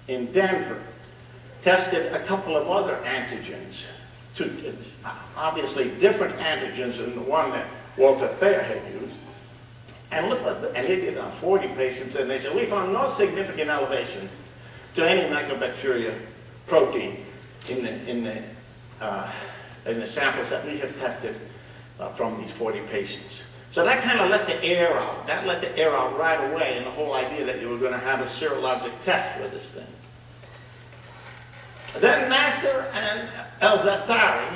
in Denver tested a couple of other antigens, obviously different antigens than the one that Walter Thayer had used. And they did it on 40 patients, and they said, we found no significant elevation to any mycobacteria protein in the samples that we have tested from these 40 patients. So that kind of let the air out. That let the air out right away, and the whole idea that you were going to have a serologic test for this thing. Then Nasser and El-Zattari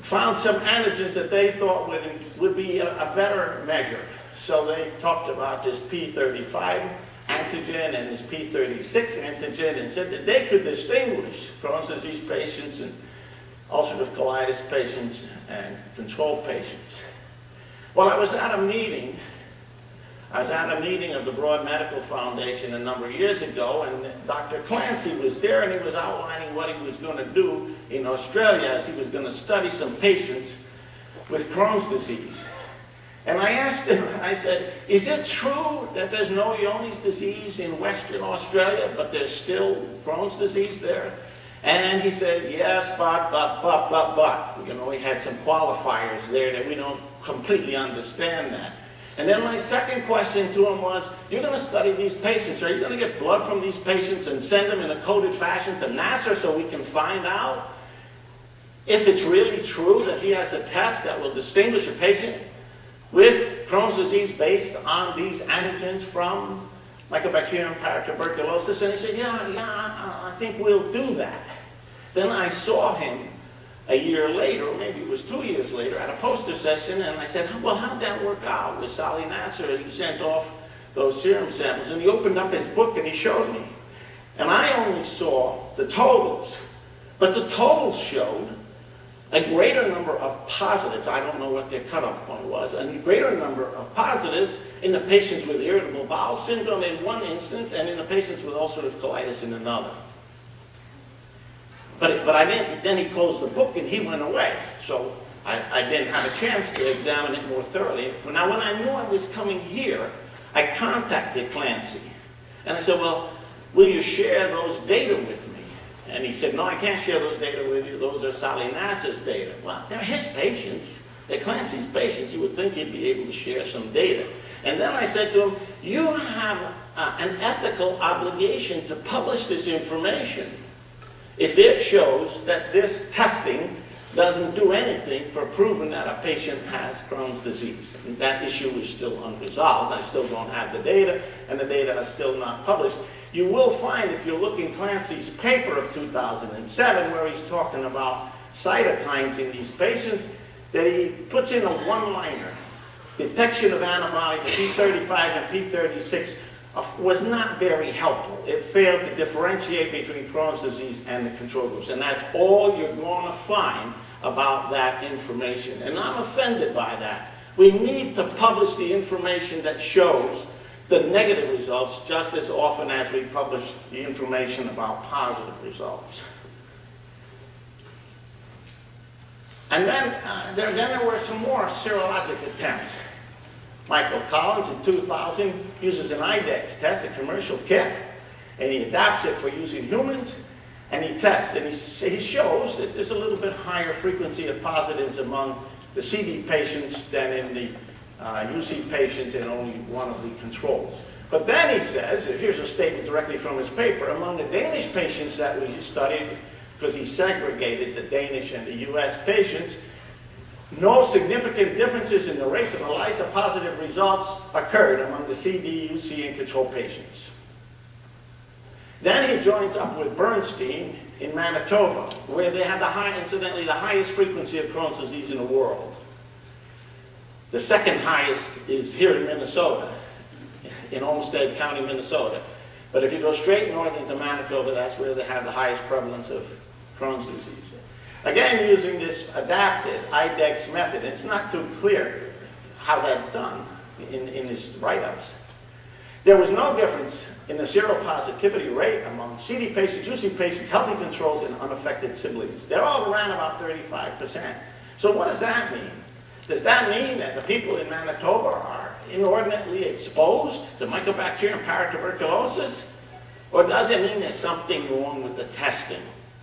found some antigens that they thought would be a better measure. So they talked about this P35 antigen and this P36 antigen and said that they could distinguish Crohn's disease patients and ulcerative colitis patients and control patients. Well, I was at a meeting of the Broad Medical Foundation a number of years ago, and Dr. Clancy was there, and he was outlining what he was going to do in Australia as he was going to study some patients with Crohn's disease. And I asked him, I said, is it true that there's no Johne's disease in Western Australia, but there's still Crohn's disease there? And he said, yes, but. You know, he had some qualifiers there that we don't completely understand that. And then my second question to him was, you're going to study these patients. Are you going to get blood from these patients and send them in a coded fashion to Nasser so we can find out if it's really true that he has a test that will distinguish a patient with Crohn's disease based on these antigens from Mycobacterium paratuberculosis? And he said, yeah, I think we'll do that. Then I saw him a year later, or maybe it was 2 years later, at a poster session, and I said, well, how'd that work out with Sally Nasser? He sent off those serum samples, and he opened up his book and he showed me. And I only saw the totals, but the totals showed a greater number of positives. I don't know what their cutoff point was, and a greater number of positives in the patients with irritable bowel syndrome in one instance, and in the patients with ulcerative colitis in another. But I didn't, then he closed the book and he went away. So I didn't have a chance to examine it more thoroughly. Now, when I knew I was coming here, I contacted Clancy. And I said, well, will you share those data with me? And he said, no, I can't share those data with you. Those are Sally Nasser's data. Well, they're his patients. They're Clancy's patients. You would think he'd be able to share some data. And then I said to him, you have an ethical obligation to publish this information if it shows that this testing doesn't do anything for proving that a patient has Crohn's disease. And that issue is still unresolved. I still don't have the data, and the data are still not published. You will find, if you look in Clancy's paper of 2007, where he's talking about cytokines in these patients, that he puts in a one-liner. Detection of antibody to P35 and P36 was not very helpful. It failed to differentiate between Crohn's disease and the control groups. And that's all you're going to find about that information. And I'm offended by that. We need to publish the information that shows the negative results just as often as we publish the information about positive results. And then there were some more serologic attempts. Michael Collins in 2000 uses an IDEX test, a commercial kit, and he adapts it for using humans, and he tests, and he shows that there's a little bit higher frequency of positives among the CD patients than in the UC patients in only one of the controls. But then he says, here's a statement directly from his paper, among the Danish patients that we studied, because he segregated the Danish and the US patients, no significant differences in the rates of ELISA positive results occurred among the CD, UC, and control patients. Then he joins up with Bernstein in Manitoba, where they have incidentally, the highest frequency of Crohn's disease in the world. The second highest is here in Minnesota, in Olmsted County, Minnesota. But if you go straight north into Manitoba, that's where they have the highest prevalence of Crohn's disease. Again, using this adapted IDEX method, it's not too clear how that's done in these write-ups. There was no difference in the seropositivity rate among CD patients, UC patients, healthy controls, and unaffected siblings. They're all around about 35%. So what does that mean? Does that mean that the people in Manitoba are inordinately exposed to Mycobacterium paratuberculosis? Or does it mean there's something wrong with the testing?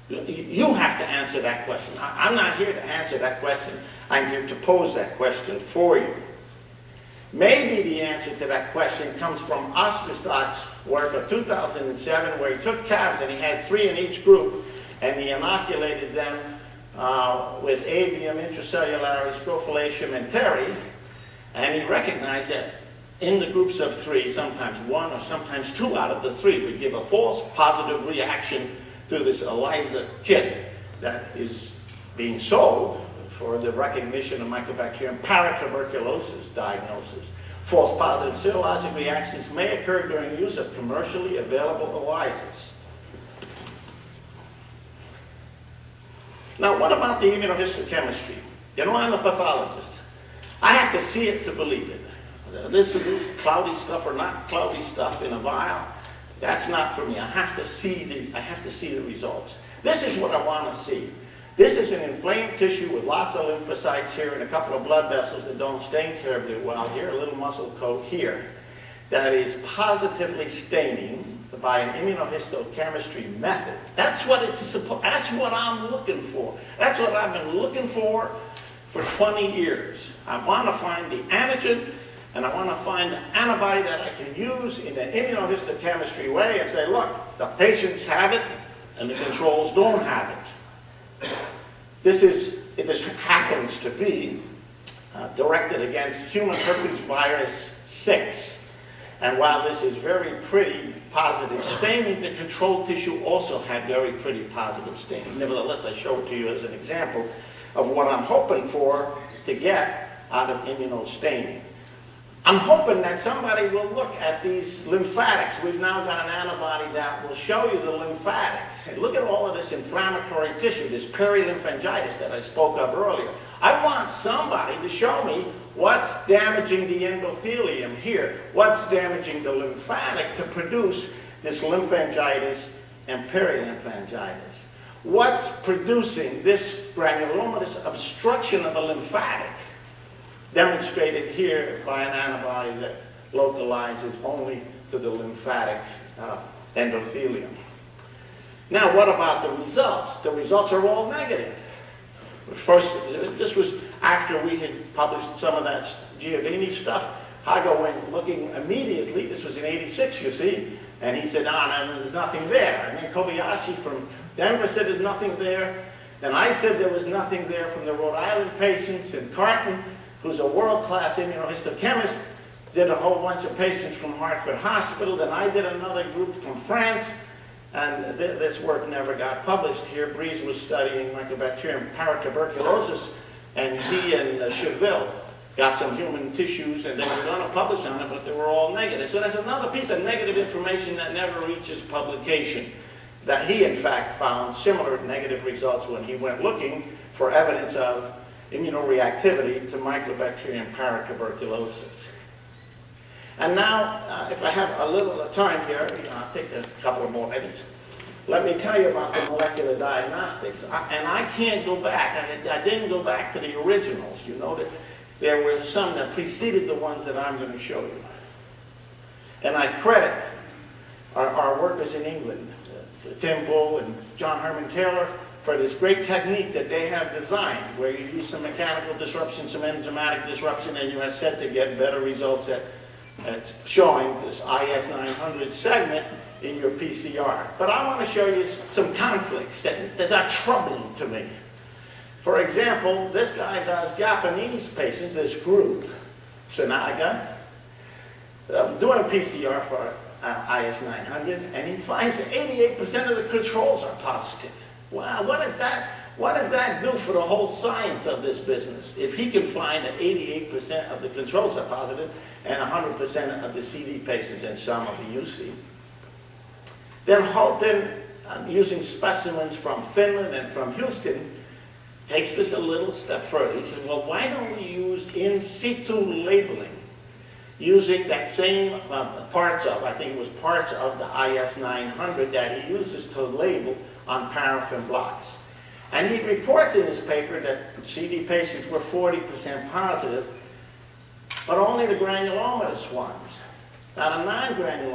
You have to answer that question. I'm not here to answer that question. I'm here to pose that question for you. Maybe the answer to that question comes from Osterstock's work of 2007, where he took calves and he had 3 in each group, and he inoculated them with avium, intracellularis, scrofulatium, and teri, and he recognized that in the groups of 3, sometimes 1 or sometimes 2 out of the 3 would give a false positive reaction to this ELISA kit that is being sold for the recognition of Mycobacterium paratuberculosis diagnosis. False positive serologic reactions may occur during use of commercially available ELISAs. Now, what about the immunohistochemistry? You know, I'm a pathologist. I have to see it to believe it. This is cloudy stuff or not cloudy stuff in a vial. That's not for me. I have to see the results. This is what I want to see. This is an inflamed tissue with lots of lymphocytes here and a couple of blood vessels that don't stain terribly well here, a little muscle coat here, that is positively staining by an immunohistochemistry method. That's what I'm looking for. That's what I've been looking for 20 years. I want to find the antigen, and I want to find an antibody that I can use in an immunohistochemistry way and say, look, the patients have it and the controls don't have it. This happens to be directed against human herpes virus 6. And while this is very pretty positive staining, the control tissue also had very pretty positive staining. Nevertheless, I show it to you as an example of what I'm hoping for to get out of immunostaining. I'm hoping that somebody will look at these lymphatics. We've now got an antibody that will show you the lymphatics. And look at all of this inflammatory tissue, this perilymphangitis that I spoke of earlier. I want somebody to show me what's damaging the endothelium here, what's damaging the lymphatic to produce this lymphangitis and perilymphangitis. What's producing this granulomatous obstruction of the lymphatic, demonstrated here by an antibody that localizes only to the lymphatic endothelium. Now, what about the results? The results are all negative. First, this was after we had published some of that Giordini stuff. Hago went looking immediately. This was in '86, you see, and he said, no, there's nothing there. And then Kobayashi from Denver said there's nothing there. Then I said there was nothing there from the Rhode Island patients, and Carton, who's a world-class immunohistochemist, did a whole bunch of patients from Hartford Hospital. Then I did another group from France, and this work never got published here. Breeze was studying Mycobacterium paratuberculosis, and he and Cheville got some human tissues, and they were going to publish on it, but they were all negative. So that's another piece of negative information that never reaches publication, that he, in fact, found similar negative results when he went looking for evidence of immunoreactivity to Mycobacterium paratuberculosis. And now, if I have a little time here, I'll take a couple of more minutes. Let me tell you about the molecular diagnostics. And I can't go back. I didn't go back to the originals. You know that there were some that preceded the ones that I'm going to show you. And I credit our workers in England, Tim Bull and John Herman Taylor, for this great technique that they have designed, where you use some mechanical disruption, some enzymatic disruption, and you are set to get better results at showing this IS900 segment in your PCR. But I want to show you some conflicts that are troubling to me. For example, this guy does Japanese patients, this group, Sanaga, doing PCR for IS900, and he finds that 88% of the controls are positive. Wow, what does that do for the whole science of this business? If he can find that 88% of the controls are positive and 100% of the CD patients and some of the UC. Then Halton, using specimens from Finland and from Houston, takes this a little step further. He says, well, why don't we use in situ labeling, using that same parts of the IS900 that he uses to label on paraffin blocks. And he reports in his paper that CD patients were 40% positive, but only the granulomatous ones. Now, the non-granulomatous